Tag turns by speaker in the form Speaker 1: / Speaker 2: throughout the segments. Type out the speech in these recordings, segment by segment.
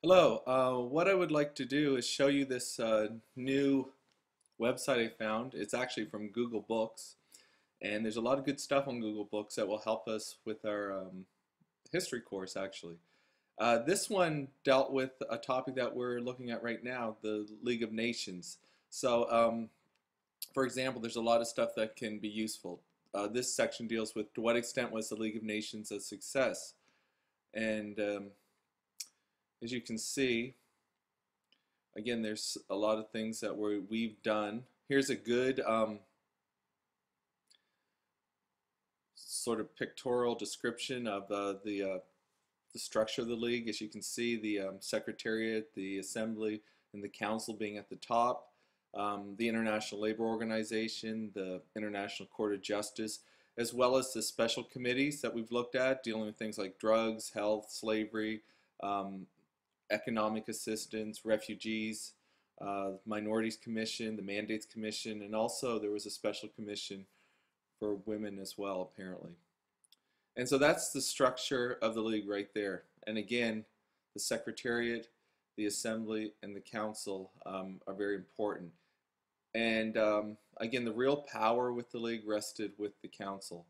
Speaker 1: Hello, what I would like to do is show you this new website I found. It's actually from Google Books, and there's a lot of good stuff on Google Books that will help us with our history course, actually. This one dealt with a topic that we're looking at right now, the League of Nations. So, for example, there's a lot of stuff that can be useful. This section deals with to what extent was the League of Nations a success? And as you can see, again, there's a lot of things that we've done. Here's a good sort of pictorial description of the structure of the league. As you can see, the Secretariat, the Assembly, and the Council being at the top. The International Labor Organization, the International Court of Justice, as well as the special committees that we've looked at, dealing with things like drugs, health, slavery, um, economic assistance, refugees, Minorities Commission, the Mandates Commission, and also there was a special commission for women as well, apparently. And so that's the structure of the league right there. And again, the Secretariat, the Assembly, and the Council are very important. And again, the real power with the league rested with the Council.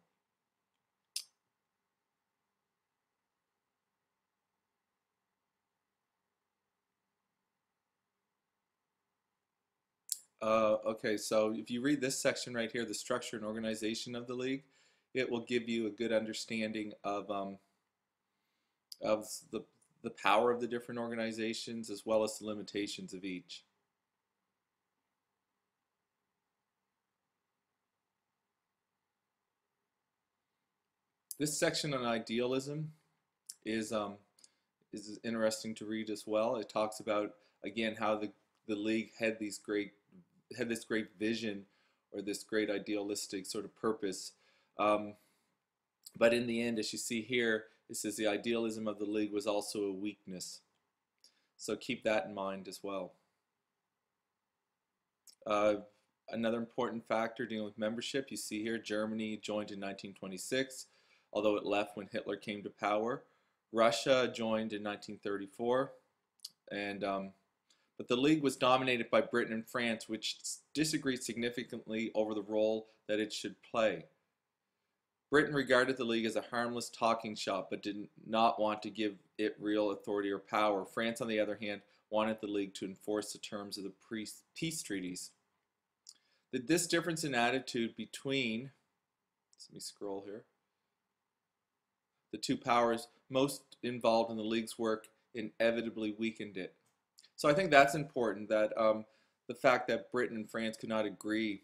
Speaker 1: Okay, so if you read this section right here, the structure and organization of the league, it will give you a good understanding of the power of the different organizations as well as the limitations of each. This section on idealism is is interesting to read as well. It talks about again how the league had this great vision or this great idealistic sort of purpose. Um, but in the end, as you see here, it says the idealism of the league was also a weakness. So keep that in mind as well. Uh, Another important factor dealing with membership, you see here, Germany joined in 1926, although it left when Hitler came to power. Russia joined in 1934, and but the league was dominated by Britain and France, which disagreed significantly over the role that it should play. Britain regarded the league as a harmless talking shop, but did not want to give it real authority or power. France, on the other hand, wanted the league to enforce the terms of the peace treaties. This difference in attitude between, let me scroll here, the two powers most involved in the league's work inevitably weakened it. So I think that's important, that the fact that Britain and France could not agree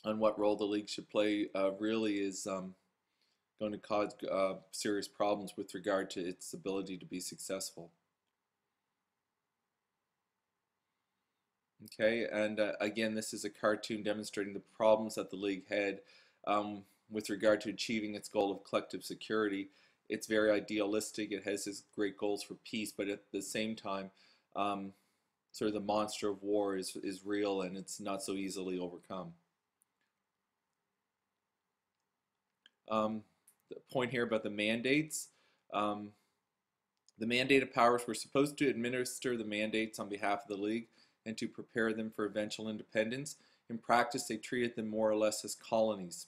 Speaker 1: on what role the league should play really is going to cause serious problems with regard to its ability to be successful. Okay, and again, this is a cartoon demonstrating the problems that the league had with regard to achieving its goal of collective security. It's very idealistic. It has its great goals for peace, but at the same time, um, sort of the monster of war is real and it's not so easily overcome. The point here about the mandates. Um, the mandated powers were supposed to administer the mandates on behalf of the league and to prepare them for eventual independence. In practice, they treated them more or less as colonies.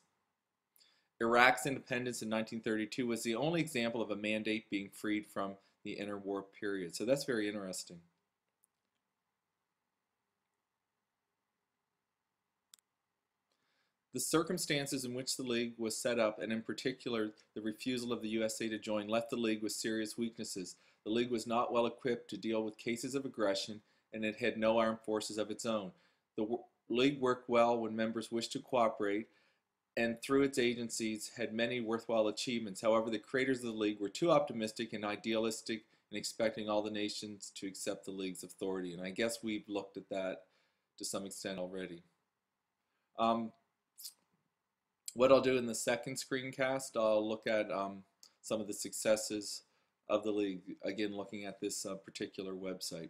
Speaker 1: Iraq's independence in 1932 was the only example of a mandate being freed from the interwar period. So that's very interesting. The circumstances in which the League was set up, and in particular the refusal of the USA to join, left the League with serious weaknesses. The League was not well equipped to deal with cases of aggression, and it had no armed forces of its own. The League worked well when members wished to cooperate, and through its agencies had many worthwhile achievements. However, the creators of the League were too optimistic and idealistic in expecting all the nations to accept the League's authority. And I guess we've looked at that to some extent already. Um, what I'll do in the second screencast, I'll look at some of the successes of the League, again looking at this particular website.